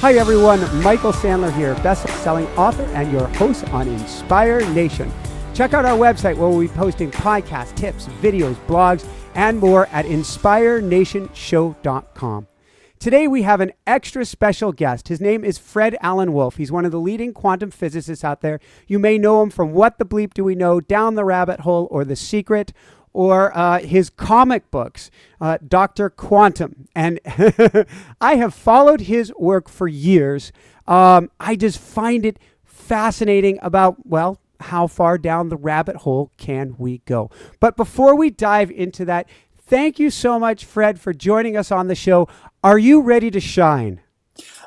Hi everyone, Michael Sandler here, best-selling author and your host on Inspire Nation. Check out our website where we'll be posting podcasts, tips, videos, blogs, and more at inspirenationshow.com. Today we have an extra special guest. His name is Fred Alan Wolf. He's one of the leading quantum physicists out there. You may know him from What the Bleep Do We Know, Down the Rabbit Hole, or The Secret, or his comic books, Dr. Quantum. And I have followed his work for years. I just find it fascinating about, well, how far down the rabbit hole can we go? But before we dive into that, thank you so much, Fred, for joining us on the show. Are you ready to shine?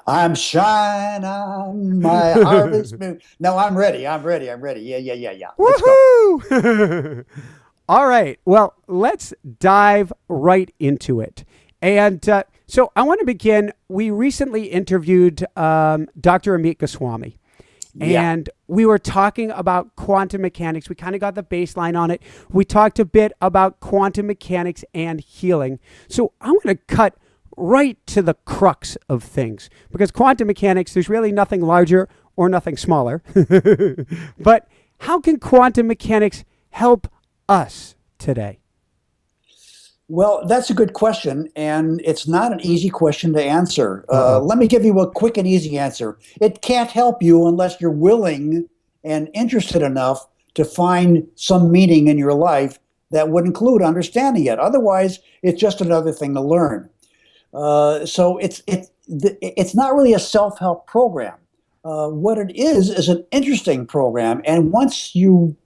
I'm shine on my harvest moon. No, I'm ready. Yeah. Let's go. Woohoo! All right. Well, let's dive right into it. And so I want to begin. We recently interviewed Dr. Amit Goswami. And we were talking about quantum mechanics. We kind of got the baseline on it. We talked a bit about quantum mechanics and healing. So I'm going to cut right to the crux of things, because quantum mechanics, there's really nothing larger or nothing smaller. But how can quantum mechanics help us today? Well, that's a good question, and it's not an easy question to answer. Let me give you a quick and easy answer. It can't help you unless you're willing and interested enough to find some meaning in your life that would include understanding it. Otherwise, it's just another thing to learn. So it's not really a self-help program. What it is an interesting program, and once you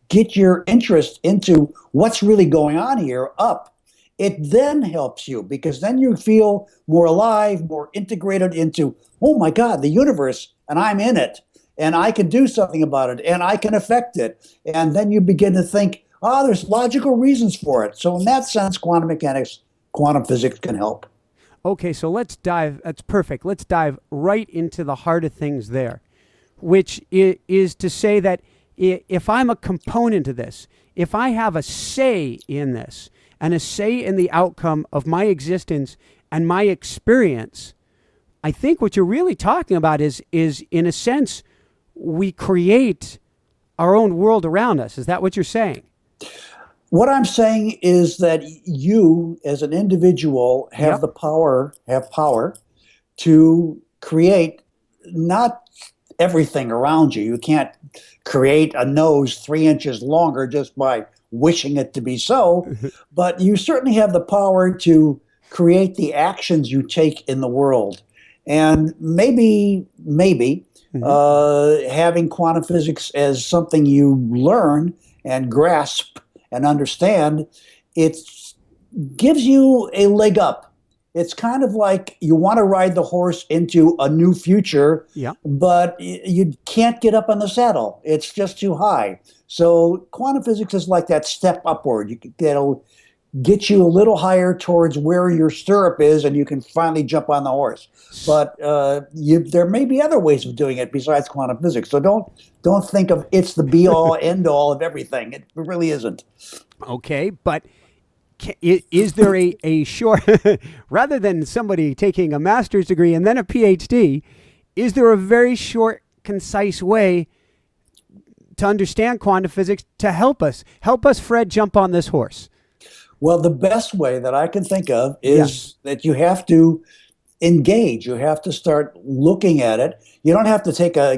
get your interest into what's really going on here up, it then helps you, because then you feel more alive, more integrated into, oh my God, the universe, and I'm in it, and I can do something about it, and I can affect it. And then you begin to think, there's logical reasons for it. So in that sense, quantum mechanics, quantum physics can help. Okay, so that's perfect. Let's dive right into the heart of things there, which is to say that if I'm a component of this, if I have a say in this and a say in the outcome of my existence and my experience, I think what you're really talking about is in a sense, we create our own world around us. Is that what you're saying? What I'm saying is that you, as an individual, have the power, to create not everything around you. You can't create a nose 3 inches longer just by wishing it to be so, but you certainly have the power to create the actions you take in the world. And maybe having quantum physics as something you learn and grasp and understand, it gives you a leg up. It's kind of like you want to ride the horse into a new future, but you can't get up on the saddle. It's just too high. So quantum physics is like that step upward. It'll get you a little higher towards where your stirrup is, and you can finally jump on the horse. But there may be other ways of doing it besides quantum physics. So don't think of it's the be-all, end-all of everything. It really isn't. Okay, but is there a short, rather than somebody taking a master's degree and then a PhD, is there a very short, concise way to understand quantum physics to help us? Help us, Fred, jump on this horse. Well, the best way that I can think of is that you have to engage. You have to start looking at it. You don't have to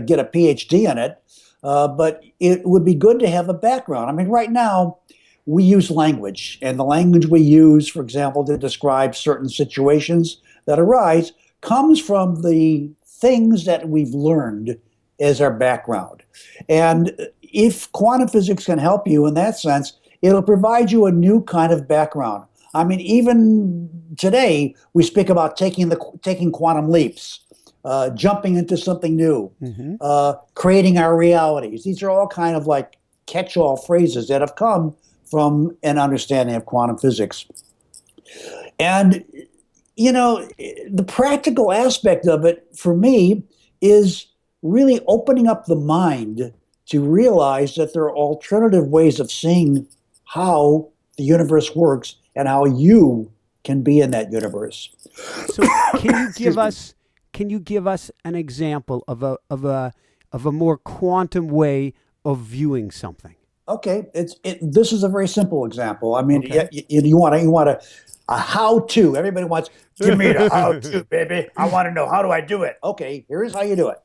get a PhD in it, but it would be good to have a background. I mean, right now, we use language, and the language we use, for example, to describe certain situations that arise comes from the things that we've learned as our background. And if quantum physics can help you in that sense, it'll provide you a new kind of background. I mean, even today, we speak about taking quantum leaps, jumping into something new, creating our realities. These are all kind of like catch-all phrases that have come from an understanding of quantum physics. And, the practical aspect of it for me is really opening up the mind to realize that there are alternative ways of seeing how the universe works and how you can be in that universe. So can you give us can you give us an example of a more quantum way of viewing something? Okay, this is a very simple example. I mean, Okay. you want a how to. Everybody wants, give me the how to, baby. I want to know, how do I do it? Okay, here's how you do it.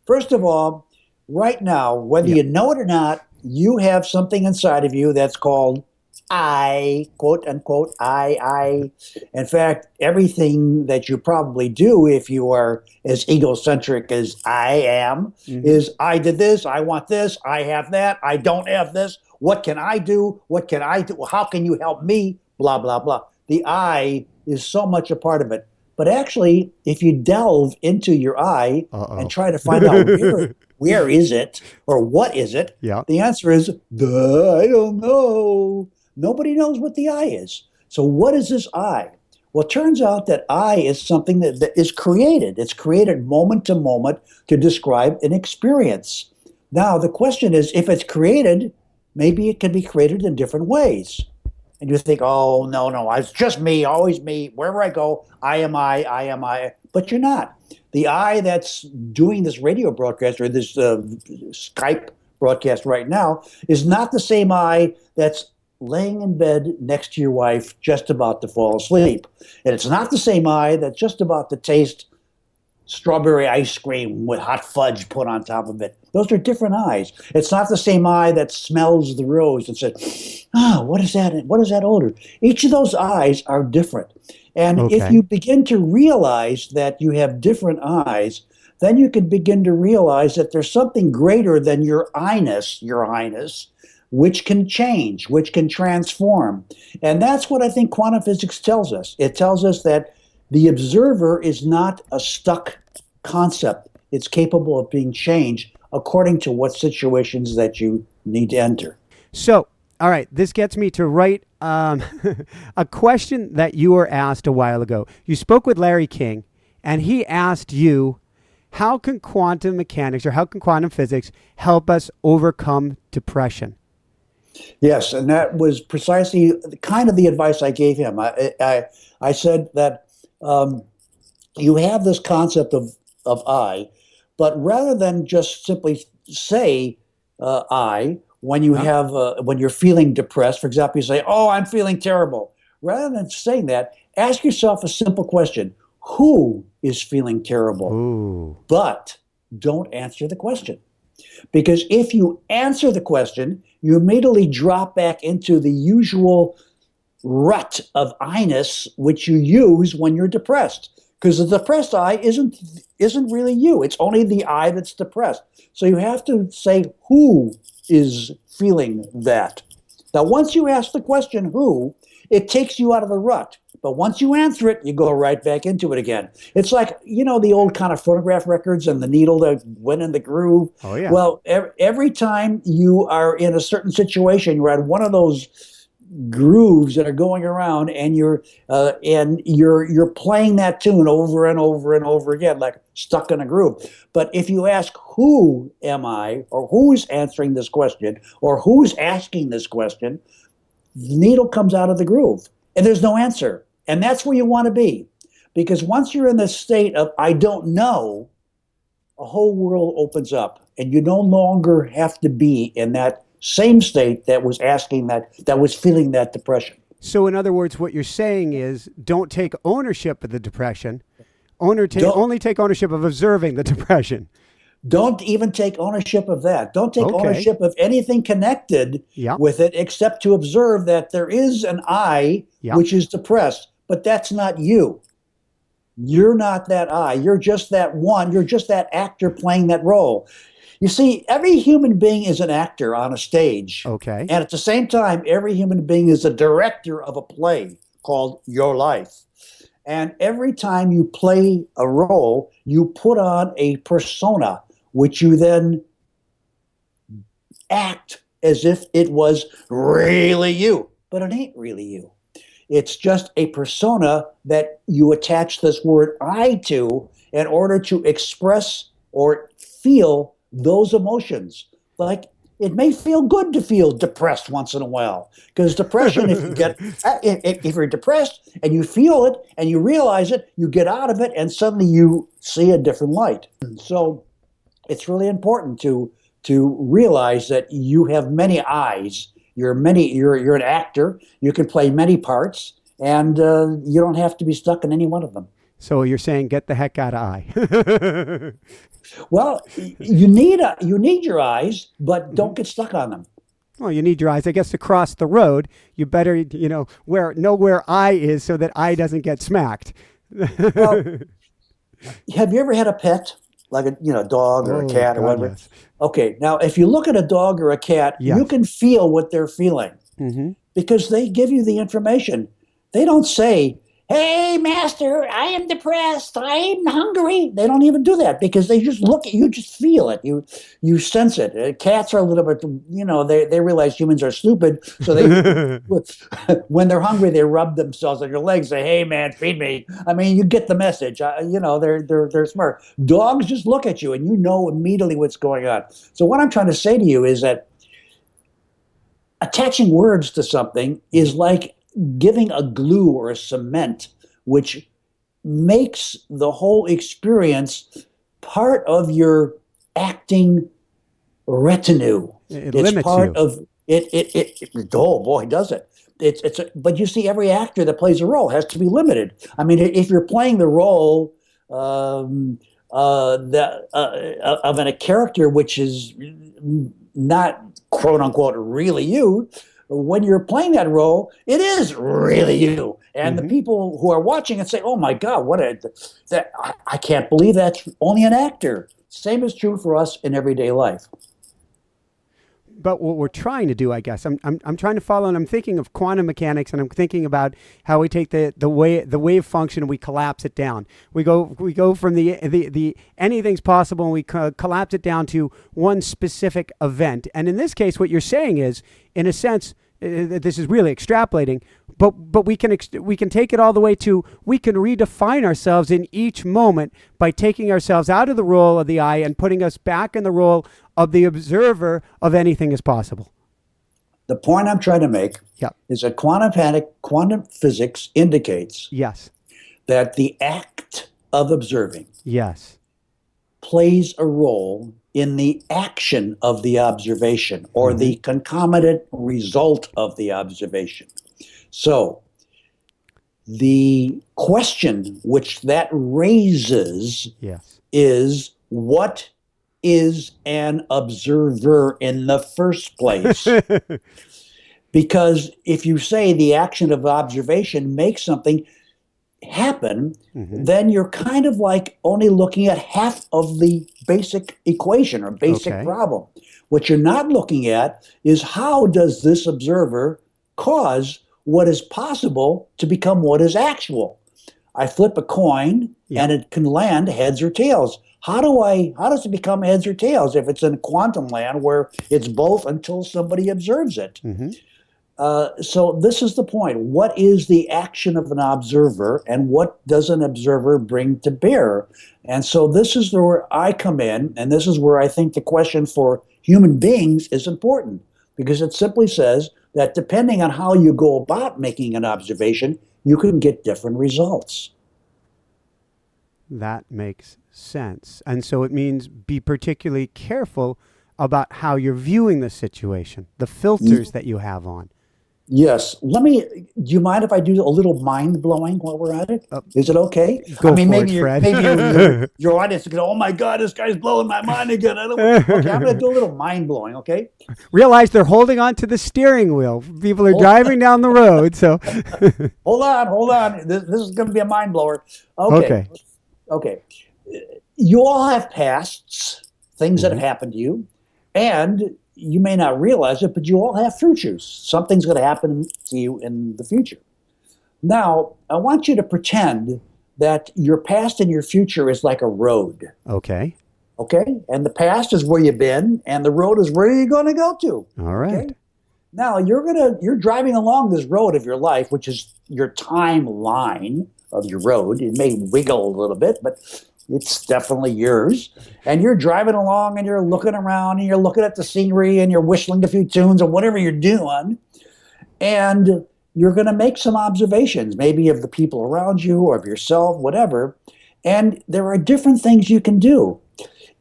First of all, right now, whether Yeah. you know it or not, you have something inside of you that's called I, quote unquote, I. In fact, everything that you probably do, if you are as egocentric as I am, Hmm. is I did this, I want this, I have that, I don't have this. What can I do? What can I do? How can you help me? Blah, blah, blah. The I is so much a part of it. But actually, if you delve into your I and Uh-oh. try to find out where is it or what is it, Yeah. the answer is, duh, I don't know. Nobody knows what the I is. So what is this I? Well, it turns out that I is something that is created. It's created moment to moment to describe an experience. Now, the question is, if it's created, maybe it can be created in different ways. And you think, oh, no, no, it's just me, always me. Wherever I go, I am I, I am I. But you're not. The I that's doing this radio broadcast or this Skype broadcast right now is not the same I that's laying in bed next to your wife just about to fall asleep. And it's not the same I that's just about to taste strawberry ice cream with hot fudge put on top of it. Those are different eyes. It's not the same eye that smells the rose and says, what is that? What is that odor? Each of those eyes are different. And if Okay. you begin to realize that you have different eyes, then you can begin to realize that there's something greater than your I-ness, your highness, which can change, which can transform. And that's what I think quantum physics tells us. It tells us that the observer is not a stuck concept. It's capable of being changed according to what situations that you need to enter. So, all right, this gets me to write a question that you were asked a while ago. You spoke with Larry King, and he asked you, how can quantum mechanics or how can quantum physics help us overcome depression? Yes, and that was precisely kind of the advice I gave him. I said that you have this concept of I, but rather than just simply say I when you Huh? have when you're feeling depressed, for example, you say, "Oh, I'm feeling terrible." Rather than saying that, ask yourself a simple question: who is feeling terrible? Ooh. But don't answer the question. Because if you answer the question, you immediately drop back into the usual rut of I-ness, which you use when you're depressed. Because the depressed I isn't really you. It's only the I that's depressed. So you have to say who is feeling that. Now, once you ask the question who, it takes you out of the rut. But once you answer it, you go right back into it again. It's like, the old kind of phonograph records and the needle that went in the groove. Oh, yeah. Well, every time you are in a certain situation, you're at one of those grooves that are going around, and you're playing that tune over and over and over again, like stuck in a groove. But if you ask who am I, or who's answering this question, or who's asking this question, the needle comes out of the groove and there's no answer. And that's where you want to be. Because once you're in this state of I don't know, a whole world opens up, and you no longer have to be in that same state that was that was feeling that depression. So, in other words, what you're saying is don't take ownership of the depression. Don't Only take ownership of observing the depression. don't even take ownership of that. Don't take Okay. ownership of anything connected Yeah. with it, except to observe that there is an I Yeah. which is depressed, but that's not you. You're not that I. You're just that one. You're just that actor playing that role. You see, every human being is an actor on a stage. Okay. And at the same time, every human being is a director of a play called Your Life. And every time you play a role, you put on a persona, which you then act as if it was really you. But it ain't really you. It's just a persona that you attach this word I to in order to express or feel those emotions. Like it may feel good to feel depressed once in a while, because depression, if you're depressed and you feel it and you realize it, you get out of it and suddenly you see a different light. So it's really important to realize that you have many eyes. You're an actor. You can play many parts, and you don't have to be stuck in any one of them. So you're saying get the heck out of I. Well, you need your eyes, but don't get stuck on them. Well, you need your eyes, I guess, to cross the road. You better, know where I is so that I doesn't get smacked. Well, have you ever had a pet, like a dog or a cat or whatever? Yes. Okay, now if you look at a dog or a cat, you can feel what they're feeling because they give you the information. They don't say, "Hey, master, I am depressed. I'm hungry." They don't even do that because they just look at you, just feel it. You sense it. Cats are a little bit, they realize humans are stupid. So they, when they're hungry, they rub themselves on your legs, say, "Hey, man, feed me." I mean, you get the message. They're smart. Dogs just look at you and you know immediately what's going on. So what I'm trying to say to you is that attaching words to something is like giving a glue or a cement, which makes the whole experience part of your acting retinue. It limits part you. Of it. Oh boy, does it! But you see, every actor that plays a role has to be limited. I mean, if you're playing the role of a character which is not quote unquote really you, when you're playing that role, it is really you. And the people who are watching it say, "Oh my God, I can't believe that's only an actor." Same is true for us in everyday life. But what we're trying to do, I guess, I'm trying to follow, and I'm thinking of quantum mechanics, and I'm thinking about how we take the wave function and we collapse it down. We go from the anything's possible, and we collapse it down to one specific event. And in this case, what you're saying is, in a sense, this is really extrapolating, but we can take it all the way to, we can redefine ourselves in each moment by taking ourselves out of the role of the I and putting us back in the role of the observer of anything is possible. The point I'm trying to make is that quantum physics indicates that the act of observing plays a role in the action of the observation or the concomitant result of the observation. So the question which that raises is, what is an observer in the first place? Because if you say the action of observation makes something happen, then you're kind of like only looking at half of the basic equation or basic problem. What you're not looking at is, how does this observer cause what is possible to become what is actual? I flip a coin and it can land heads or tails. How does it become heads or tails if it's in quantum land where it's both until somebody observes it? So this is the point. What is the action of an observer, and what does an observer bring to bear? And so this is where I come in, and this is where I think the question for human beings is important, because it simply says that depending on how you go about making an observation, you can get different results. That makes sense. And so it means be particularly careful about how you're viewing the situation, the filters that you have on. Yes. Do you mind if I do a little mind blowing while we're at it? Is it okay? Maybe your audience could go, "Oh my God, this guy's blowing my mind again." Okay, I'm going to do a little mind blowing, okay? Realize they're holding on to the steering wheel. People are driving down the road, so. Hold on. This is going to be a mind blower. Okay. You all have pasts, things that have happened to you, and you may not realize it, but you all have futures. Something's going to happen to you in the future. Now, I want you to pretend that your past and your future is like a road. Okay. And the past is where you've been, and the road is where you're going to go to. All right. Okay? Now, you're driving along this road of your life, which is your timeline of your road. It may wiggle a little bit, but It's definitely yours. And you're driving along and you're looking around and you're looking at the scenery and you're whistling a few tunes or whatever you're doing. And you're going to make some observations, maybe of the people around you or of yourself, whatever. And there are different things you can do.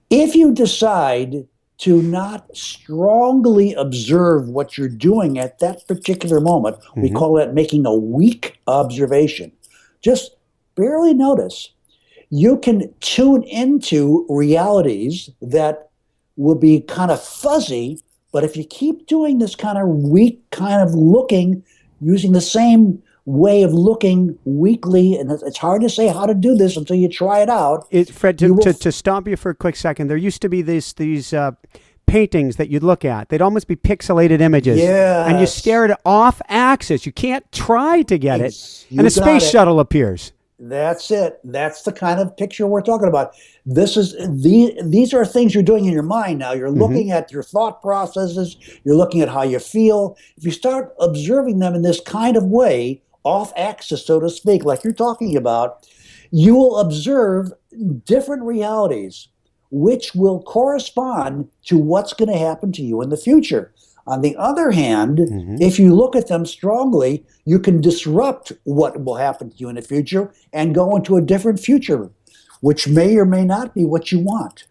If you decide to not strongly observe what you're doing at that particular moment, we call that making a weak observation. Just barely notice. You can tune into realities that will be kind of fuzzy, but if you keep doing this kind of weak kind of looking, using the same way of looking weekly, and it's hard to say how to do this until you try it out. Fred, to stop you for a quick second, there used to be these paintings that you'd look at. They'd almost be pixelated images. Yes. And you stare at it off axis. You can't try to get it. You And a space got it. shuttle appears. That's it. That's the kind of picture we're talking about. These are things you're doing in your mind now. You're looking at your thought processes. You're looking at how you feel. If you start observing them in this kind of way, off axis, so to speak, like you're talking about, you will observe different realities, which will correspond to what's going to happen to you in the future. On the other hand, if you look at them strongly, you can disrupt what will happen to you in the future and go into a different future, which may or may not be what you want.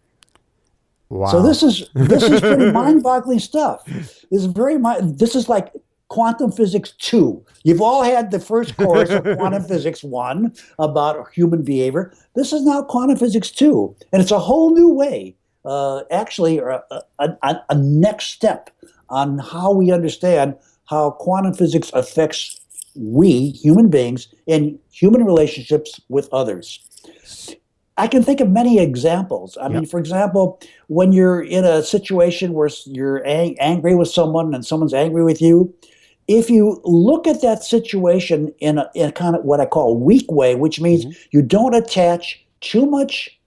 Wow. So this is pretty mind-boggling stuff. This is like quantum physics 2. You've all had the first course of quantum physics 1 about human behavior. This is now quantum physics 2, and it's a whole new way, actually, a next step on how we understand how quantum physics affects we, human beings, in human relationships with others. I can think of many examples. I mean, for example, when you're in a situation where you're angry with someone and someone's angry with you, if you look at that situation in a kind of what I call a weak way, which means you don't attach too much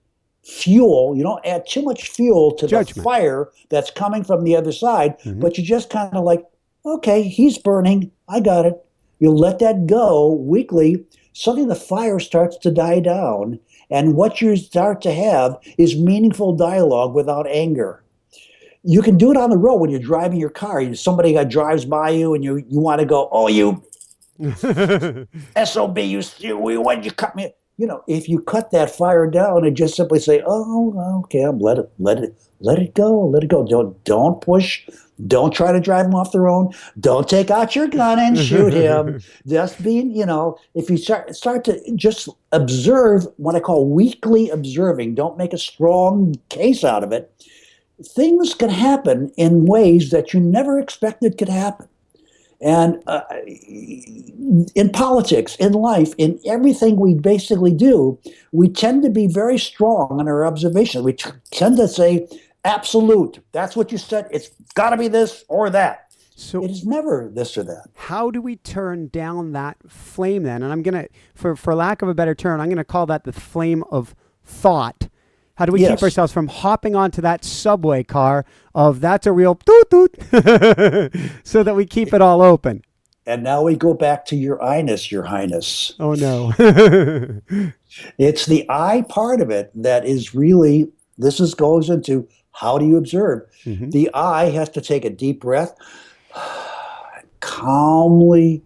fuel, you don't add too much fuel to the fire that's coming from the other side, but you just kind of like, okay, he's burning, I got it. You let that go weakly, suddenly the fire starts to die down, and what you start to have is meaningful dialogue without anger. You can do it on the road when you're driving your car. Somebody drives by you and you want to go, oh, you SOB, why'd you cut me? You know, if you cut that fire down and just simply say, "Oh, okay, let it go. Don't push. Don't try to drive him off the road. Don't take out your gun and shoot him." Just being, if you start to just observe, what I call weakly observing, don't make a strong case out of it. Things can happen in ways that you never expected could happen. And in politics, in life, in everything we basically do, we tend to be very strong in our observation. We tend to say, absolute. That's what you said. It's got to be this or that. So it is never this or that. How do we turn down that flame then? And I'm going to, for lack of a better term, I'm going to call that the flame of thought. How do we keep ourselves from hopping onto that subway car of that's a real toot toot so that we keep it all open? And now we go back to your I-ness, your highness. Oh, no. It's the I part of it that is really, goes into how do you observe? The I has to take a deep breath, calmly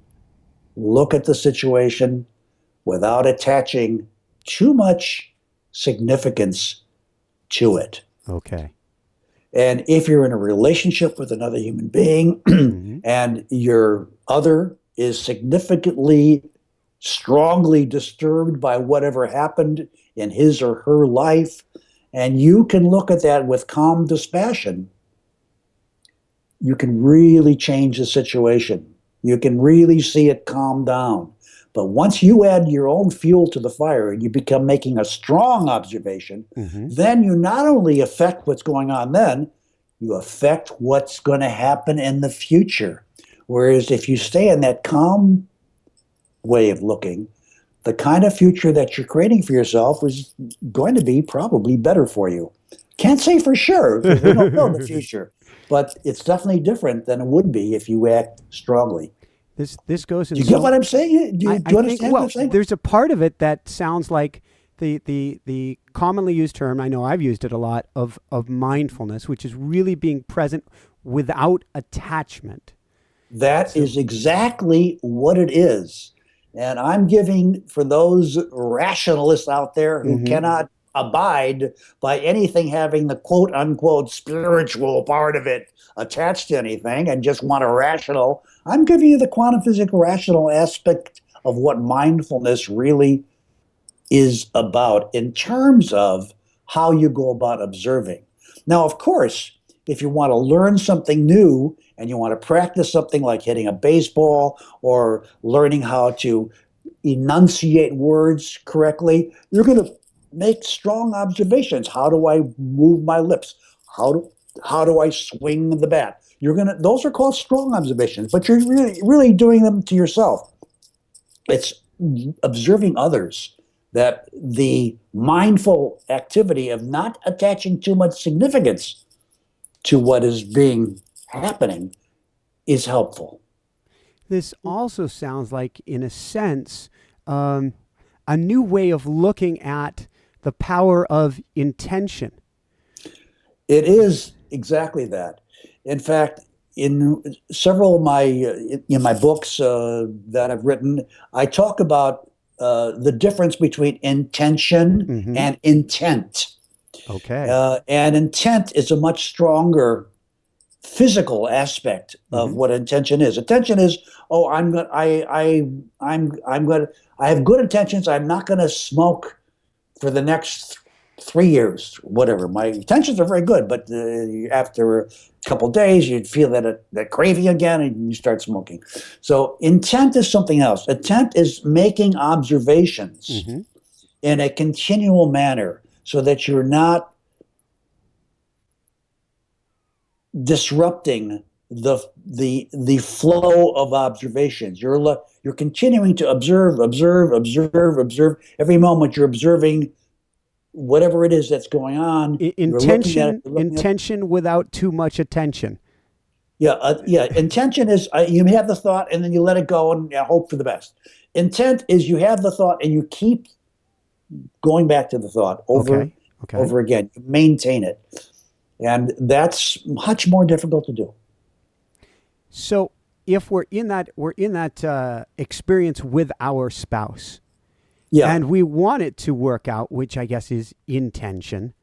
look at the situation without attaching too much significance to it. Okay. And if you're in a relationship with another human being and your other is significantly, strongly disturbed by whatever happened in his or her life, and you can look at that with calm dispassion, you can really change the situation. You can really see it calm down. But once you add your own fuel to the fire and you become making a strong observation, then you not only affect what's going on then, you affect what's going to happen in the future. Whereas if you stay in that calm way of looking, the kind of future that you're creating for yourself is going to be probably better for you. Can't say for sure, because we don't know the future. But it's definitely different than it would be if you act strongly. This goes in. Do you get what I'm saying? Do you understand what I'm saying? There's a part of it that sounds like the commonly used term, I know I've used it a lot, of mindfulness, which is really being present without attachment. That is exactly what it is. And I'm giving, for those rationalists out there who cannot abide by anything having the quote unquote spiritual part of it attached to anything and just want a rational, I'm giving you the quantum physical rational aspect of what mindfulness really is about in terms of how you go about observing. Now, of course, if you want to learn something new and you want to practice something like hitting a baseball or learning how to enunciate words correctly, you're going to make strong observations. How do I move my lips? How do I swing the bat? Those are called strong observations, but you're really doing them to yourself. It's observing others, that the mindful activity of not attaching too much significance to what is happening is helpful. This also sounds like, in a sense, a new way of looking at the power of intention. It is exactly that. In fact, in several of my books that I've written, I talk about the difference between intention and intent. Okay. And intent is a much stronger physical aspect of what intention is. Intention is, I have good intentions. I'm not going to smoke for the next 3 years, whatever. My intentions are very good, but after a couple of days, you'd feel that craving again, and you start smoking. So intent is something else. Intent is making observations in a continual manner, so that you're not disrupting the flow of observations. You're continuing to observe. Every moment you're observing whatever it is that's going on. Intention without too much attention. Yeah. Intention is you have the thought and then you let it go and hope for the best. Intent is you have the thought and you keep going back to the thought over again. You maintain it. And that's much more difficult to do. So if we're in that experience with our spouse, and we want it to work out, which I guess is intention.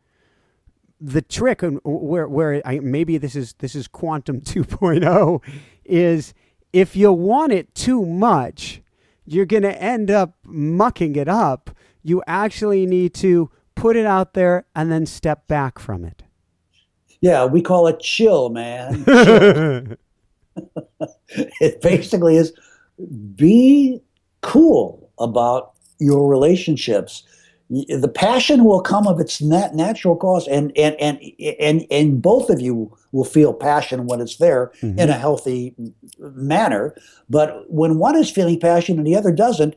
The trick, and maybe this is quantum 2.0, is if you want it too much, you're going to end up mucking it up. You actually need to put it out there and then step back from it. Yeah, we call it chill, man. Chill. It basically is be cool about your relationships. The passion will come of its natural cause, and both of you will feel passion when it's there in a healthy manner. But when one is feeling passion and the other doesn't,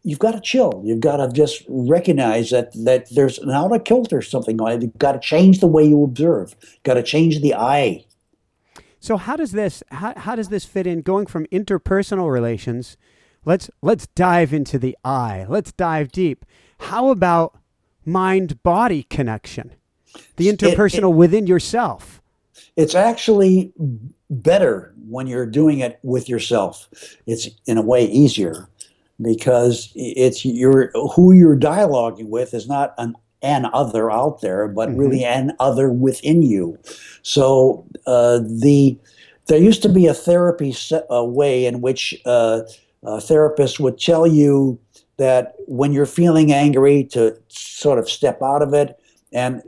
you've got to chill. You've got to just recognize that there's an out of kilter something going on. You've got to change the way you observe. You've got to change the eye. So how does this fit in, going from interpersonal relations? Let's dive into the eye. Let's dive deep. How about mind-body connection? The interpersonal within yourself. It's actually better when you're doing it with yourself. It's in a way easier because it's who you're dialoguing with is not an other out there, but really an other within you. So there used to be a therapy way in which therapists would tell you that when you're feeling angry to sort of step out of it and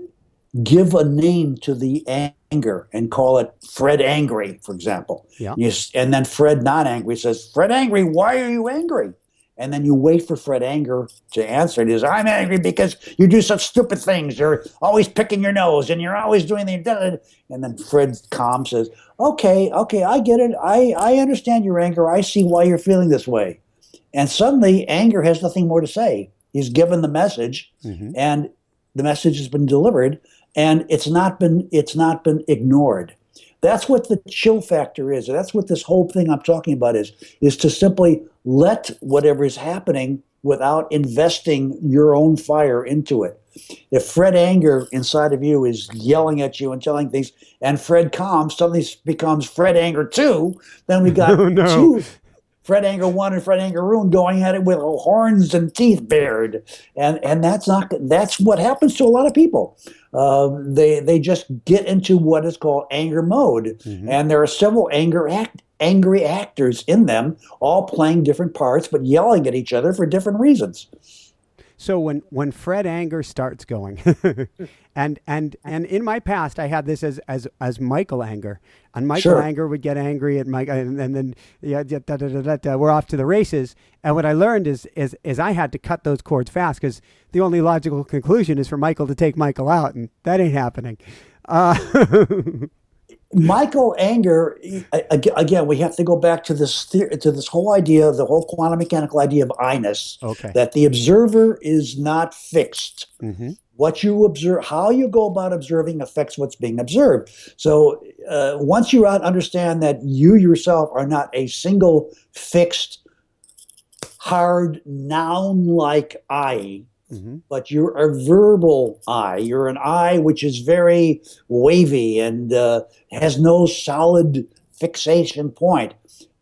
give a name to the anger and call it Fred Angry, for example. Yeah. And then Fred not angry says, Fred Angry, why are you angry? And then you wait for Fred Anger to answer. It is, I'm angry because you do such stupid things. You're always picking your nose and you're always doing the... And then Fred calm says, okay, I get it. I understand your anger. I see why you're feeling this way. And suddenly anger has nothing more to say. He's given the message and the message has been delivered and it's not been ignored. That's what the chill factor is. That's what this whole thing I'm talking about is to simply let whatever is happening without investing your own fire into it. If Fred anger inside of you is yelling at you and telling things, and Fred calm suddenly becomes Fred anger 2, then we got Oh no. two Fred Anger 1 and Fred Anger Roon going at it with horns and teeth bared, and that's what happens to a lot of people. They just get into what is called anger mode, and there are several angry actors in them, all playing different parts but yelling at each other for different reasons. So when Fred anger starts going, and in my past I had this as Michael anger, and Michael Sure. anger would get angry at Mike, and then yeah, we're off to the races. And what I learned is I had to cut those cords fast, because the only logical conclusion is for Michael to take Michael out, and that ain't happening. Uh, Michael anger, again, we have to go back to this whole idea, the whole quantum mechanical idea of I-ness, Okay. that the observer is not fixed. Mm-hmm. What you observe, how you go about observing, affects what's being observed. So once you understand that you yourself are not a single fixed, hard noun-like I, but you're a verbal I. You're an I which is very wavy and has no solid fixation point.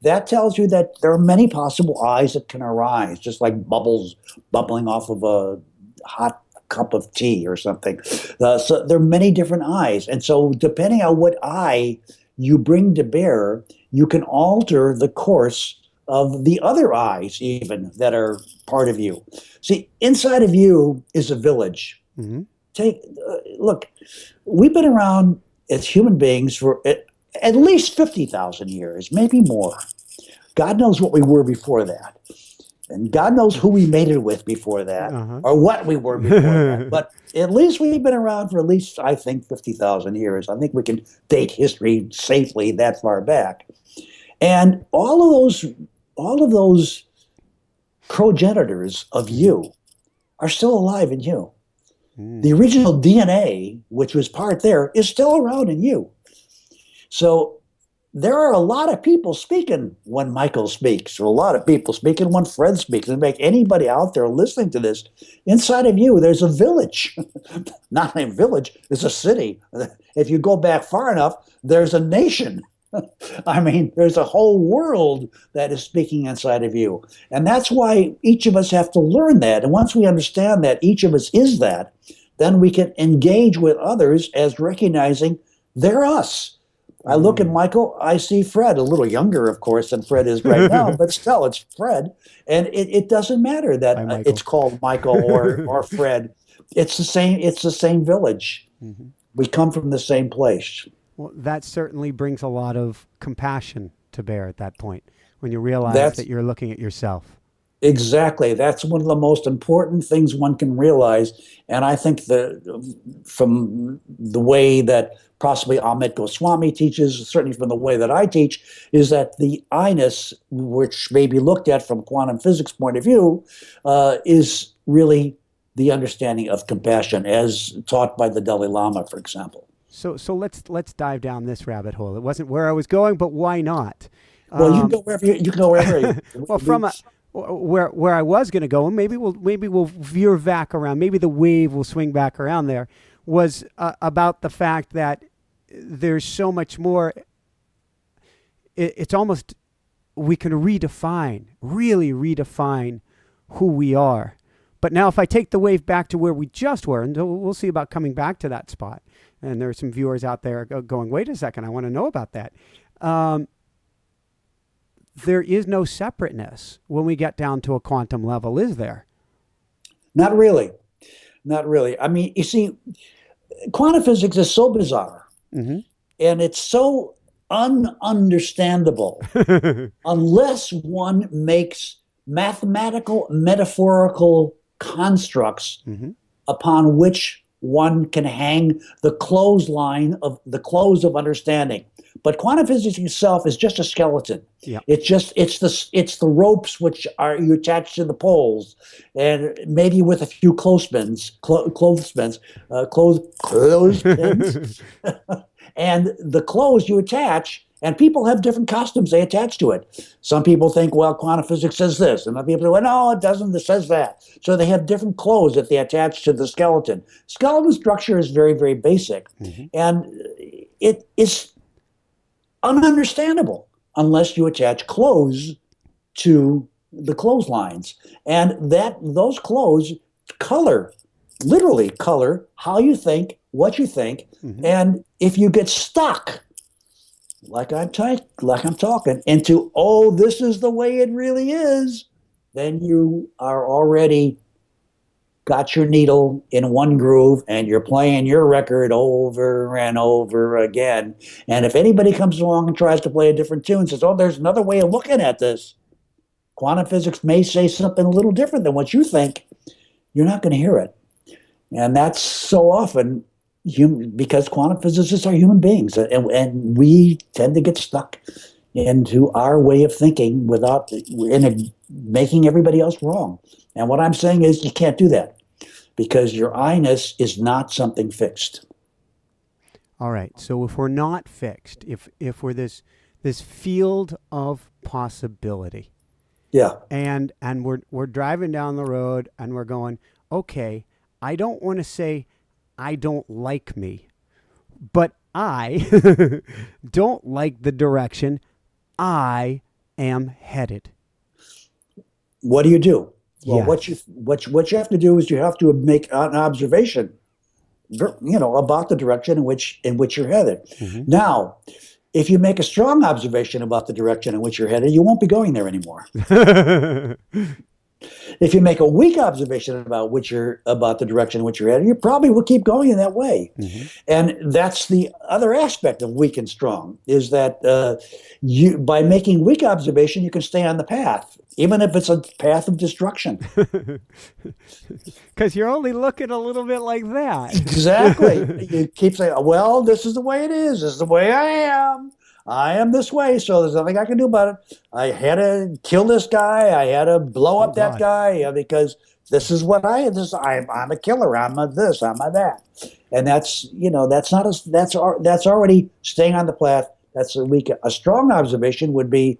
That tells you that there are many possible I's that can arise, just like bubbles bubbling off of a hot cup of tea or something. So there are many different I's. And so depending on what I you bring to bear, you can alter the course of the other I's even that are part of you. See, inside of you is a village. Look, we've been around as human beings for at least 50,000 years, maybe more. God knows what we were before that. And God knows who we mated with before that, or what we were before that. But at least we've been around for at least, I think, 50,000 years. I think we can date history safely that far back. And all of those progenitors of you are still alive in you. The original DNA, which was part there, is still around in you. So there are a lot of people speaking when Michael speaks, or a lot of people speaking when Fred speaks. And make anybody out there listening to this, inside of you, there's a village. Not a village, there's a city. If you go back far enough, there's a nation. I mean, there's a whole world that is speaking inside of you. And that's why each of us have to learn that. And once we understand that each of us is that, then we can engage with others as recognizing they're us. I look at Michael, I see Fred, a little younger, of course, than Fred is right now, but still, it's Fred. And it doesn't matter that it's called Michael or Fred. It's the same village. We come from the same place. Well, that certainly brings a lot of compassion to bear at that point, when you realize that you're looking at yourself. Exactly. That's one of the most important things one can realize. And I think from the way that possibly Amit Goswami teaches, certainly from the way that I teach, is that the I-ness, which may be looked at from quantum physics point of view, is really the understanding of compassion as taught by the Dalai Lama, for example. So let's dive down this rabbit hole. It wasn't where I was going, but why not? Well, you can go wherever you can go wherever. Well, from where I was going to go, and maybe we'll veer back around. Maybe the wave will swing back around. There was about the fact that there's so much more. It's almost, we can really redefine who we are. But now, if I take the wave back to where we just were, and we'll see about coming back to that spot. And there are some viewers out there going, wait a second, I want to know about that. There is no separateness when we get down to a quantum level, is there? Not really. Not really. I mean, you see, quantum physics is so bizarre, and it's so ununderstandable unless one makes mathematical, metaphorical constructs upon which one can hang the clothesline of the clothes of understanding. But quantum physics itself is just a skeleton. Yeah. It's the ropes which you attach to the poles, and maybe with a few clothespins, and the clothes you attach, And people have different costumes they attach to it. Some people think, well, quantum physics says this. And other people say, well, no, it doesn't. It says that. So they have different clothes that they attach to the skeleton. Skeleton structure is very, very basic. Mm-hmm. And it is ununderstandable unless you attach clothes to the clotheslines. And those clothes literally color how you think, what you think. Mm-hmm. And if you get stuck, like I'm talking, into, oh, this is the way it really is, then you are already got your needle in one groove and you're playing your record over and over again. And if anybody comes along and tries to play a different tune and says, oh, there's another way of looking at this, quantum physics may say something a little different than what you think, you're not going to hear it. And that's so often because quantum physicists are human beings, and we tend to get stuck into our way of thinking without making everybody else wrong. And what I'm saying is you can't do that because your I-ness is not something fixed. All right. So if we're not fixed, if we're this field of possibility, yeah, and we're driving down the road and we're going, okay, I don't want to say I don't like me, but I don't like the direction I am headed. What do you do? Well, yes. what you have to do is you have to make an observation, about the direction in which you're headed. Mm-hmm. Now, if you make a strong observation about the direction in which you're headed, you won't be going there anymore. If you make a weak observation about the direction in which you're headed, you probably will keep going in that way. Mm-hmm. And that's the other aspect of weak and strong, is that by making weak observation, you can stay on the path, even if it's a path of destruction. Because you're only looking a little bit like that. Exactly. You keep saying, well, this is the way it is. This is the way I am. I am this way, so there's nothing I can do about it. I had to kill this guy. I had to blow up that guy because this is what I'm a killer. I'm a this. I'm a that. And that's already staying on the path. That's a weak. A strong observation would be,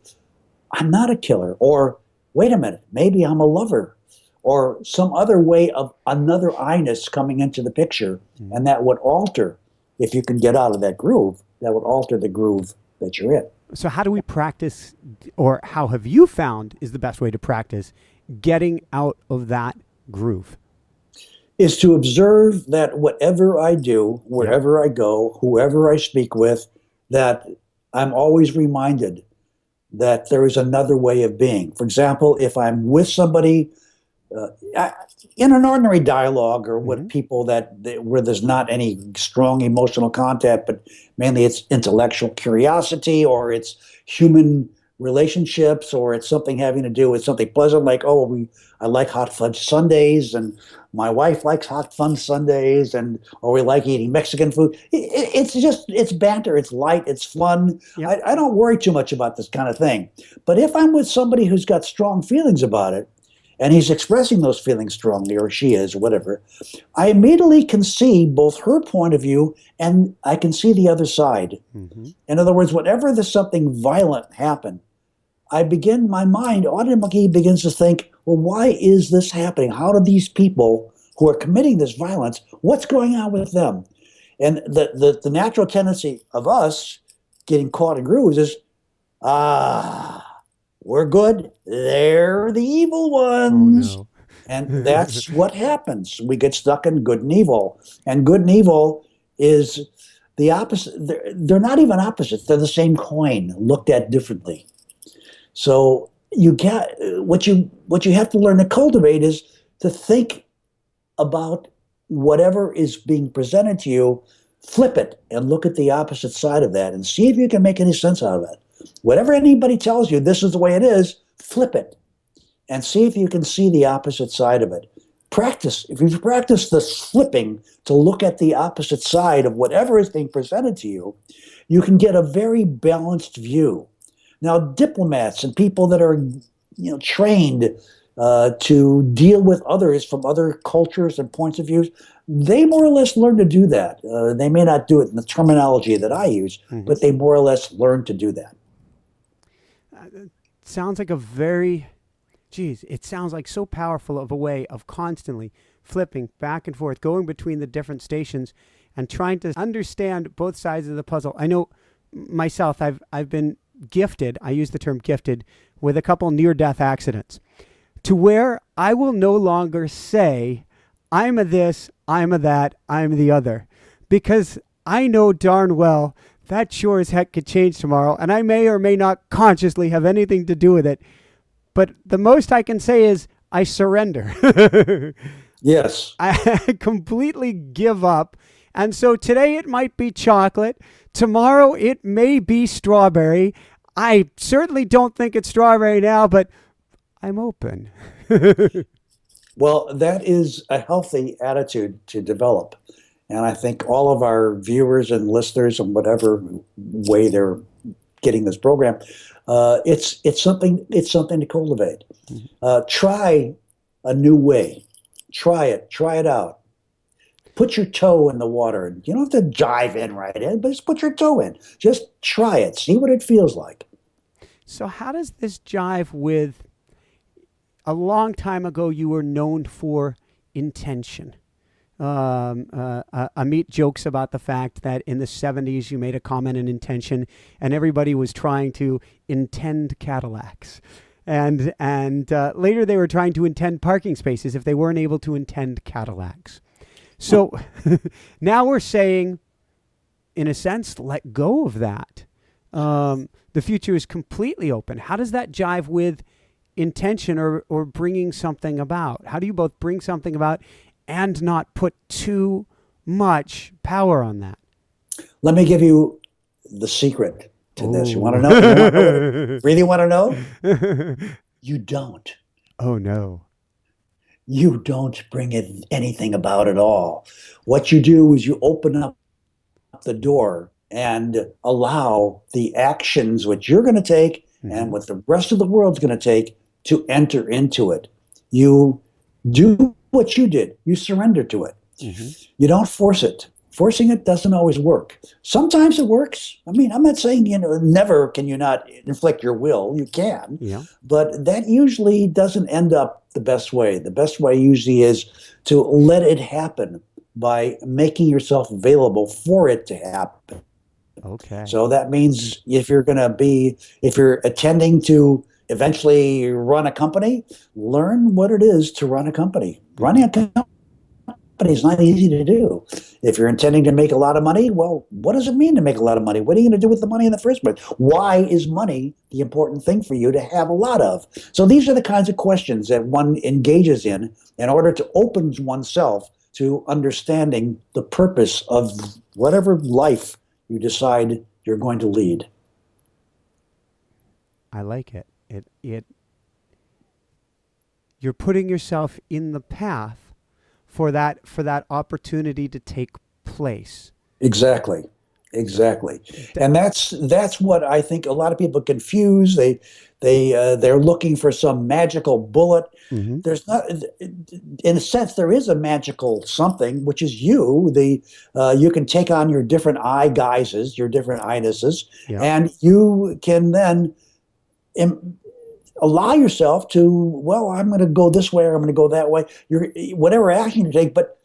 I'm not a killer, or wait a minute, maybe I'm a lover, or some other way of another I-ness coming into the picture, and that would alter, if you can get out of that groove, that would alter the groove that you're in. So how do we practice, or how have you found is the best way to practice getting out of that groove? Is to observe that whatever I do, wherever I go, whoever I speak with, that I'm always reminded that there is another way of being. For example, if I'm with somebody in an ordinary dialogue or with people where there's not any strong emotional contact, but mainly it's intellectual curiosity, or it's human relationships, or it's something having to do with something pleasant, like, I like hot fudge sundaes, and my wife likes hot fudge sundaes, or we like eating Mexican food. It's banter, it's light, it's fun. Yep. I don't worry too much about this kind of thing. But if I'm with somebody who's got strong feelings about it, and he's expressing those feelings strongly, or she is, or whatever, I immediately can see both her point of view and I can see the other side. Mm-hmm. In other words, whenever there's something violent happen, my mind automatically begins to think, well, why is this happening? How do these people who are committing this violence, what's going on with them? And the natural tendency of us getting caught in grooves is, we're good, they're the evil ones. Oh, no. And that's what happens. We get stuck in good and evil. And good and evil is the opposite. They're not even opposites. They're the same coin, looked at differently. So what you have to learn to cultivate is to think about whatever is being presented to you, flip it and look at the opposite side of that and see if you can make any sense out of it. Whatever anybody tells you, this is the way it is, flip it and see if you can see the opposite side of it. Practice. If you practice the flipping to look at the opposite side of whatever is being presented to you, you can get a very balanced view. Now, diplomats and people that are trained to deal with others from other cultures and points of views, they more or less learn to do that. They may not do it in the terminology that I use, but they more or less learn to do that. Sounds like it sounds like so powerful of a way of constantly flipping back and forth, going between the different stations and trying to understand both sides of the puzzle. I know myself, I've been gifted, I use the term gifted, with a couple near-death accidents, to where I will no longer say, I'm a this, I'm a that, I'm the other. Because I know darn well that sure as heck could change tomorrow, and I may or may not consciously have anything to do with it. But the most I can say is I surrender. Yes. I completely give up. And so today it might be chocolate. Tomorrow it may be strawberry. I certainly don't think it's strawberry now, but I'm open. Well, that is a healthy attitude to develop. And I think all of our viewers and listeners, in whatever way they're getting this program, it's something to cultivate. Try a new way. Try it out. Put your toe in the water. You don't have to dive in right in, but just put your toe in. Just try it. See what it feels like. So how does this jive with a long time ago you were known for intention? Amit jokes about the fact that in the 70s you made a comment in intention and everybody was trying to intend Cadillacs. And later they were trying to intend parking spaces if they weren't able to intend Cadillacs. So now we're saying, in a sense, let go of that. The future is completely open. How does that jive with intention or bringing something about? How do you both bring something about and not put too much power on that? Let me give you the secret to this. You want to know? Really want to know? You don't. Oh, no. You don't bring anything about at all. What you do is you open up the door and allow the actions which you're going to take and what the rest of the world's going to take to enter into it. You do what you did. You surrender to it. You don't force it. Forcing it doesn't always work. Sometimes it works. I mean, I'm not saying, never can you not inflict your will. You can. Yeah. But that usually doesn't end up the best way. The best way usually is to let it happen by making yourself available for it to happen. Okay. So that means if you're attending to eventually run a company, learn what it is to run a company. Running a company is not easy to do. If you're intending to make a lot of money, well, what does it mean to make a lot of money? What are you going to do with the money in the first place? Why is money the important thing for you to have a lot of? So these are the kinds of questions that one engages in order to open oneself to understanding the purpose of whatever life you decide you're going to lead. I like it. You're putting yourself in the path for that opportunity to take place. Exactly. And that's what I think a lot of people confuse. They're looking for some magical bullet. There's not, in a sense, there is a magical something, which is you. You can take on your different eye guises, your different eyenesses, and you can then allow yourself to, well, I'm going to go this way or I'm going to go that way. Whatever action you take, but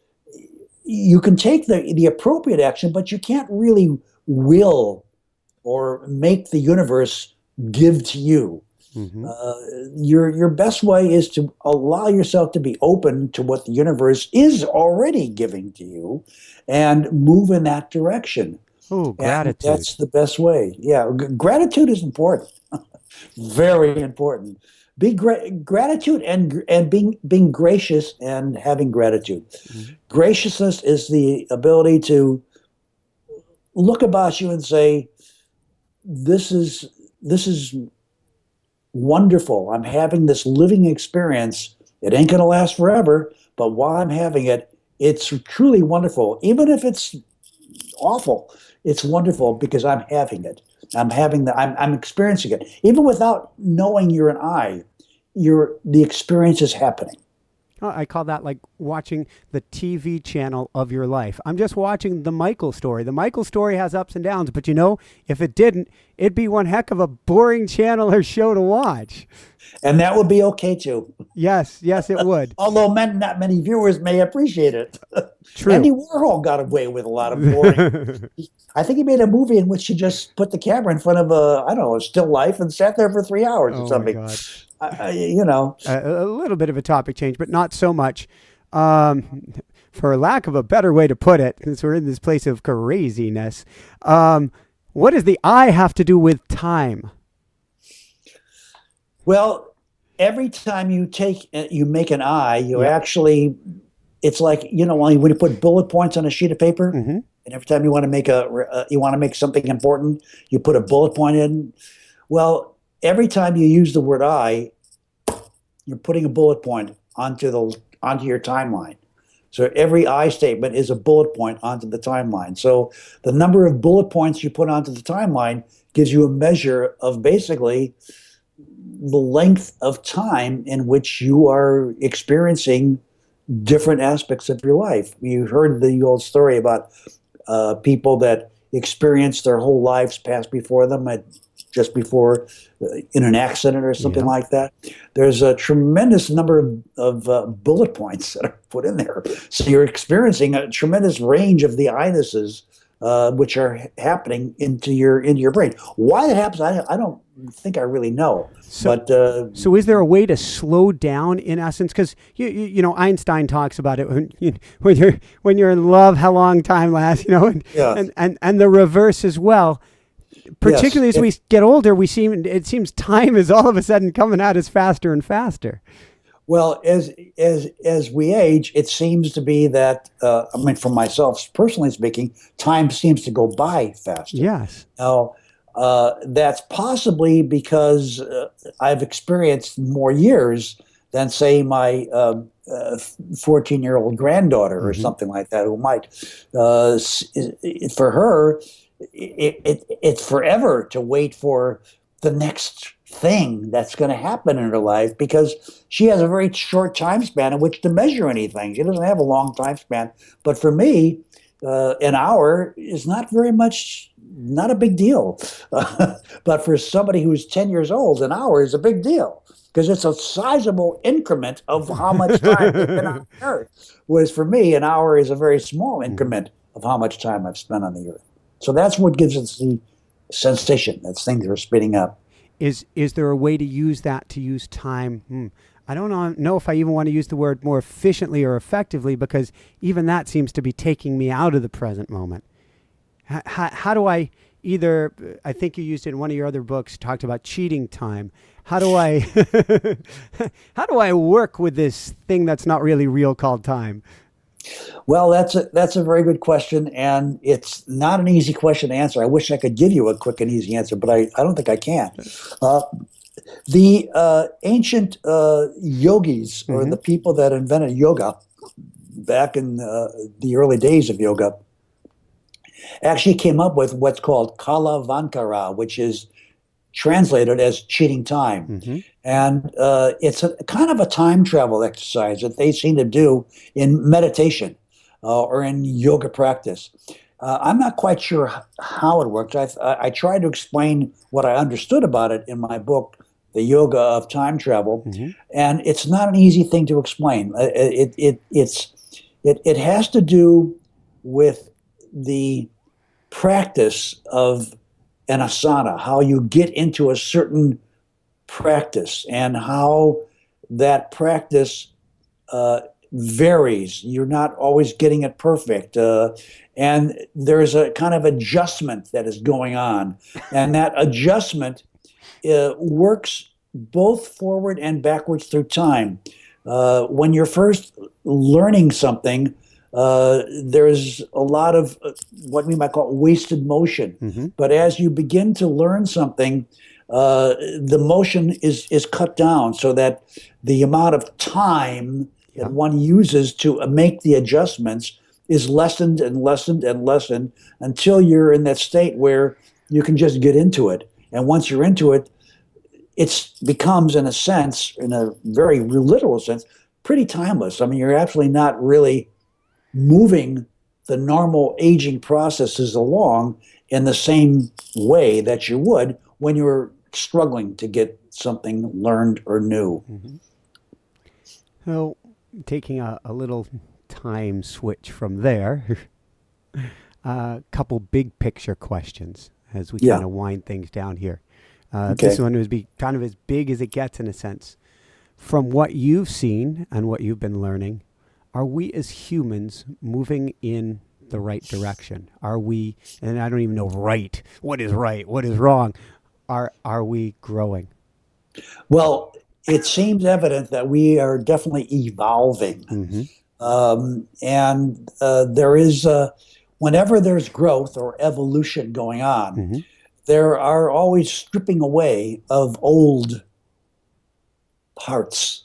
you can take the appropriate action, but you can't really will or make the universe give to you. Your best way is to allow yourself to be open to what the universe is already giving to you and move in that direction. Oh, gratitude. And that's the best way. Yeah, gratitude is important. Very important. Gratitude and being gracious and having gratitude. Graciousness is the ability to look about you and say, this is wonderful. I'm having this living experience. It ain't going to last forever, but while I'm having it, it's truly wonderful. Even if it's awful, it's wonderful because I'm having it. I'm experiencing it. Even without knowing you're an eye, the experience is happening. Oh, I call that like watching the TV channel of your life. I'm just watching the Michael story. The Michael story has ups and downs, but if it didn't, it'd be one heck of a boring channel or show to watch. And that would be okay too. Yes, it would. Although not many viewers may appreciate it. True. Andy Warhol got away with a lot of boring. I think he made a movie in which he just put the camera in front of a still life and sat there for 3 hours or something. My God. A little bit of a topic change, but not so much. For lack of a better way to put it, since we're in this place of craziness, what does the eye have to do with time? Well, every time you make an eye, actually, it's like, when you put bullet points on a sheet of paper, mm-hmm. and every time you want to make something important, you put a bullet point in. Well, every time you use the word eye, you're putting a bullet point onto your timeline. So every I statement is a bullet point onto the timeline. So the number of bullet points you put onto the timeline gives you a measure of basically the length of time in which you are experiencing different aspects of your life. You heard the old story about people that experience their whole lives pass before them just before in an accident or something like that. There's a tremendous number of bullet points that are put in there. So you're experiencing a tremendous range of the I-nesses which are happening into your brain. Why that happens, I don't think I really know. So is there a way to slow down in essence? Because Einstein talks about it when you're in love, how long time lasts. And the reverse as well. Particularly as we get older, it seems time is all of a sudden coming at us faster and faster. Well, as we age, it seems to be that for myself personally speaking, time seems to go by faster. Yes. Now, that's possibly because I've experienced more years than, say, my 14-year-old granddaughter or something like that, who might. For her, it's forever to wait for the next thing that's going to happen in her life, because she has a very short time span in which to measure anything. She doesn't have a long time span. But for me, an hour is not a big deal. But for somebody who's 10 years old, an hour is a big deal, because it's a sizable increment of how much time they've been on the earth. Whereas for me, an hour is a very small increment of how much time I've spent on the earth. So that's what gives us the sensation that things are speeding up. Is there a way to use time? I don't know if I even want to use the word more efficiently or effectively, because even that seems to be taking me out of the present moment. How do I I think you used it in one of your other books, talked about cheating time. How do I work with this thing that's not really real called time? Well, that's a very good question, and it's not an easy question to answer. I wish I could give you a quick and easy answer, but I don't think I can. The ancient yogis, or the people that invented yoga back in the early days of yoga, actually came up with what's called kalavankara, which is translated as cheating time. And it's a kind of a time travel exercise that they seem to do in meditation or in yoga practice. I'm not quite sure how it works. I tried to explain what I understood about it in my book, The Yoga of Time Travel, and it's not an easy thing to explain. It has to do with the practice of an asana, how you get into a certain practice and how that practice varies. You're not always getting it perfect. And there's a kind of adjustment that is going on. And that adjustment works both forward and backwards through time. When you're first learning something, there's a lot of what we might call wasted motion. But as you begin to learn something, the motion is cut down so that the amount of time that one uses to make the adjustments is lessened and lessened and lessened until you're in that state where you can just get into it. And once you're into it, it becomes, in a sense, in a very literal sense, pretty timeless. I mean, you're absolutely not really moving the normal aging processes along in the same way that you would when you were struggling to get something learned or new. Mm-hmm. So, taking a little time switch from there, a couple big picture questions as we kind Yeah. of wind things down here. This Okay. one would be kind of as big as it gets in a sense. From what you've seen and what you've been learning, are we as humans moving in the right direction? Are we, and I don't even know what is right, what is wrong, are we growing? Well, it seems evident that we are definitely evolving. Mm-hmm. And there is, whenever there's growth or evolution going on, Mm-hmm. there are always stripping away of old parts.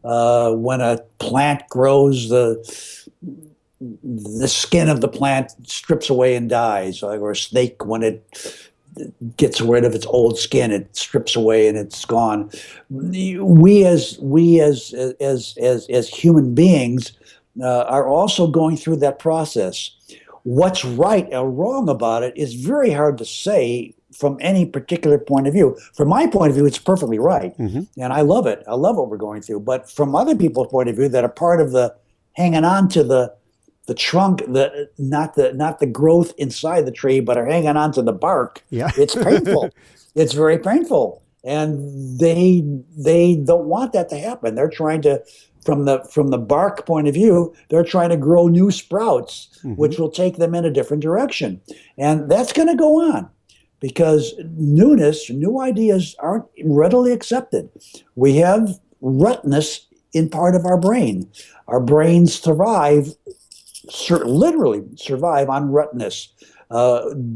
When a plant grows, the skin of the plant strips away and dies, or a snake, when it gets rid of its old skin, it strips away and it's gone. We as human beings are also going through that process. What's right or wrong about it is very hard to say from any particular point of view. From my point of view, it's perfectly right, Mm-hmm. and I love it. I love what we're going through. But from other people's point of view, that are part of the hanging on to the trunk, not the growth inside the tree, but are hanging on to the bark. Yeah. It's painful. It's very painful, and they don't want that to happen. They're trying to, from the bark point of view, they're trying to grow new sprouts, Mm-hmm. which will take them in a different direction, and that's going to go on because newness, new ideas aren't readily accepted. We have rutness in part of our brain. Our brains thrive, literally survive on rutness,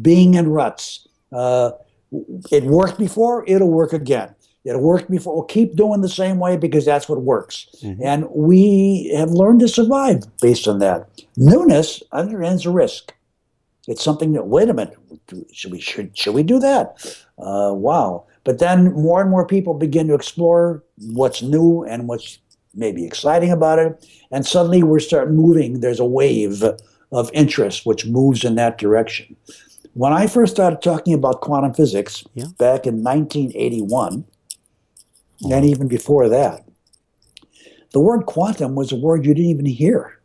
being in ruts. It worked before, it'll work again. It worked before, we'll keep doing the same way because that's what works. Mm-hmm. And we have learned to survive based on that. Newness, on the other hand, is a risk. It's something that, wait a minute, should we do that? Wow. But then more and more people begin to explore what's new and what's maybe exciting about it. And suddenly we're starting moving. There's a wave of interest which moves in that direction. When I first started talking about quantum physics Yeah. back in 1981, Oh. and even before that, the word quantum was a word you didn't even hear.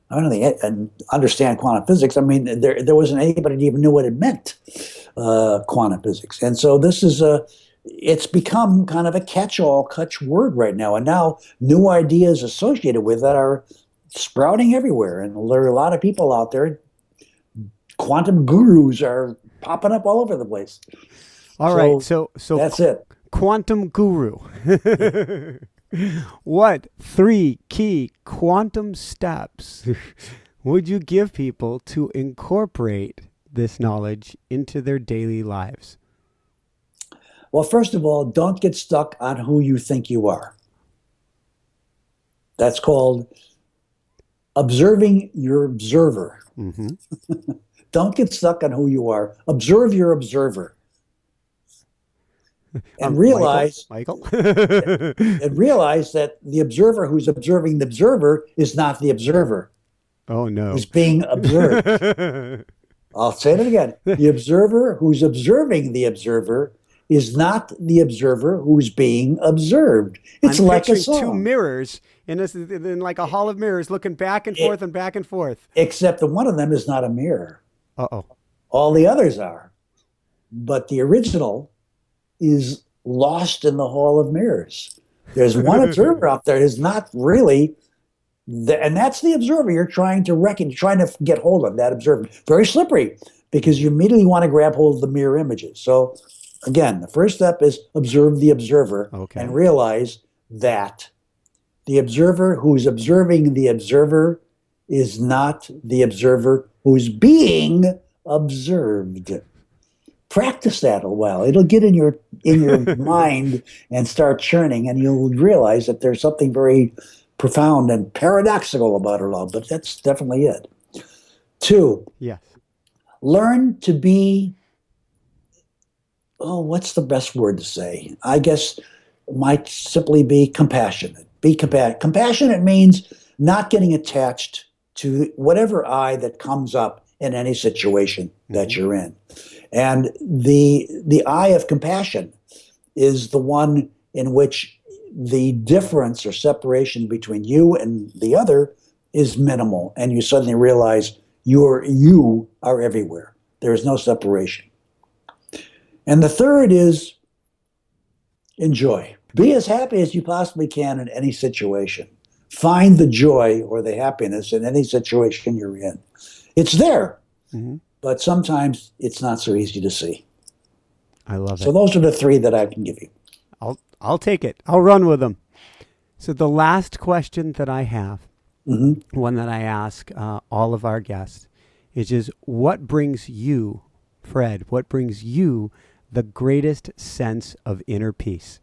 I don't think and understand quantum physics. I mean, there wasn't anybody that even knew what it meant, quantum physics. And so it's become kind of a catch-all word right now. And now new ideas associated with that are sprouting everywhere. And there are a lot of people out there. Quantum gurus are popping up all over the place. All right. So that's it. Quantum guru. What 3 key quantum steps would you give people to incorporate this knowledge into their daily lives? Well, first of all, don't get stuck on who you think you are. That's called observing your observer. Mm-hmm. Don't get stuck on who you are. Observe your observer. And realize Michael. and realize that the observer who's observing the observer is not the observer. Oh no. Who's being observed. I'll say it again. The observer who's observing the observer is not the observer who's being observed. It's I'm like a picturing song. two mirrors in like a hall of mirrors looking back and forth and back and forth. Except that one of them is not a mirror. Uh-oh. All the others are. But the original is lost in the hall of mirrors. There's one observer out there who's not really, and that's the observer you're trying to trying to get hold of, that observer. Very slippery because you immediately want to grab hold of the mirror images. So again, the first step is observe the observer and realize that the observer who's observing the observer is not the observer who's being observed. Practice that a while. It'll get in your mind and start churning, and you'll realize that there's something very profound and paradoxical about it all, but that's definitely it. 2, yes. Learn to be what's the best word to say? I guess might simply be compassionate. Be compassionate means not getting attached to whatever I that comes up in any situation that you're in. And the eye of compassion is the one in which the difference or separation between you and the other is minimal, and you suddenly realize you are everywhere. There is no separation. And the third is enjoy. Be as happy as you possibly can in any situation. Find the joy or the happiness in any situation you're in. It's there, but sometimes it's not so easy to see. I love it. So those are the three that I can give you. I'll take it. I'll run with them. So the last question that I have, one that I ask all of our guests, is what brings you, Fred, what brings you the greatest sense of inner peace?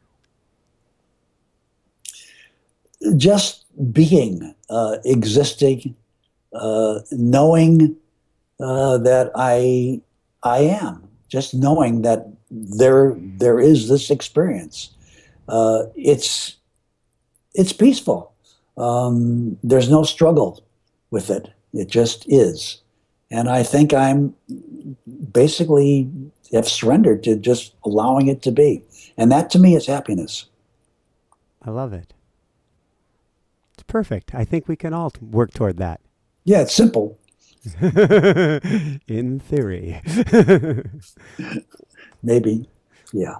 Just being, existing, knowing that I am, just knowing that there is this experience. It's peaceful. There's no struggle with it. It just is. And I think I'm basically have surrendered to just allowing it to be. And that to me is happiness. I love it. It's perfect. I think we can all work toward that. Yeah, it's simple. In theory. Maybe. Yeah.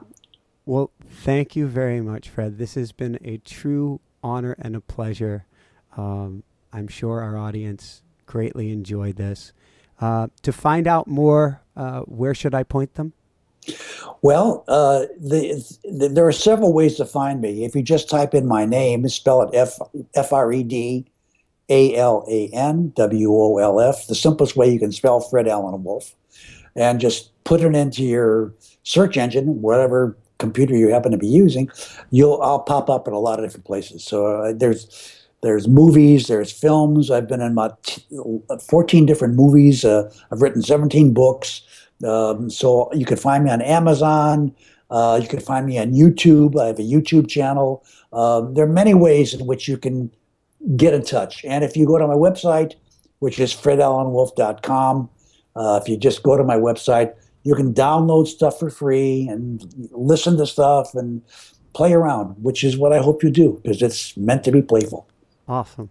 Well, thank you very much, Fred. This has been a true honor and a pleasure. I'm sure our audience greatly enjoyed this. To find out more, where should I point them? Well, there are several ways to find me. If you just type in my name, spell it FredAlanWolf, the simplest way you can spell Fred Alan Wolf, and just put it into your search engine, whatever computer you happen to be using, I'll pop up in a lot of different places. So there's movies, there's films. I've been in about 14 different movies. I've written 17 books. So you can find me on Amazon. You can find me on YouTube. I have a YouTube channel. There are many ways in which you can get in touch. And if you go to my website, which is fredalanwolf.com, if you just go to my website, you can download stuff for free and listen to stuff and play around, which is what I hope you do, because it's meant to be playful. Awesome.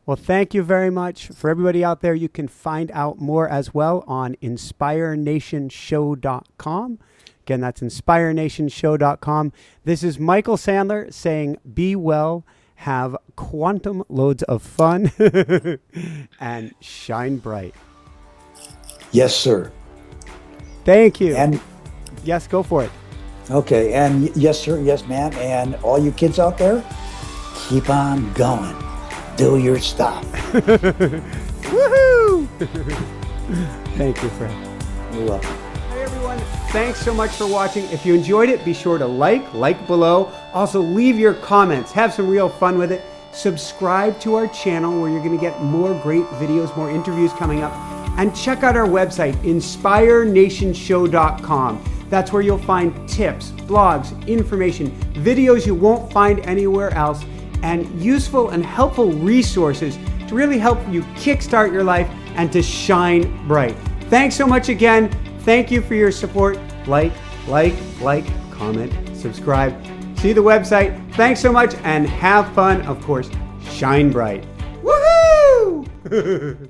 Well, thank you very much. For everybody out there, you can find out more as well on inspirenationshow.com. Again, that's inspirenationshow.com. This is Michael Sandler saying, be well, have quantum loads of fun, and shine bright. Yes, sir. Thank you. And yes, go for it. Okay. And yes, sir. Yes, ma'am. And all you kids out there, keep on going. Do your stuff. Woohoo! Thank you, Fred. You're welcome. Hey, everyone. Thanks so much for watching. If you enjoyed it, be sure to like below. Also, leave your comments. Have some real fun with it. Subscribe to our channel where you're going to get more great videos, more interviews coming up. And check out our website, inspirenationshow.com. That's where you'll find tips, blogs, information, videos you won't find anywhere else, and useful and helpful resources to really help you kickstart your life and to shine bright. Thanks so much again. Thank you for your support. Like, comment, subscribe. See the website. Thanks so much and have fun. Of course, shine bright. Woohoo!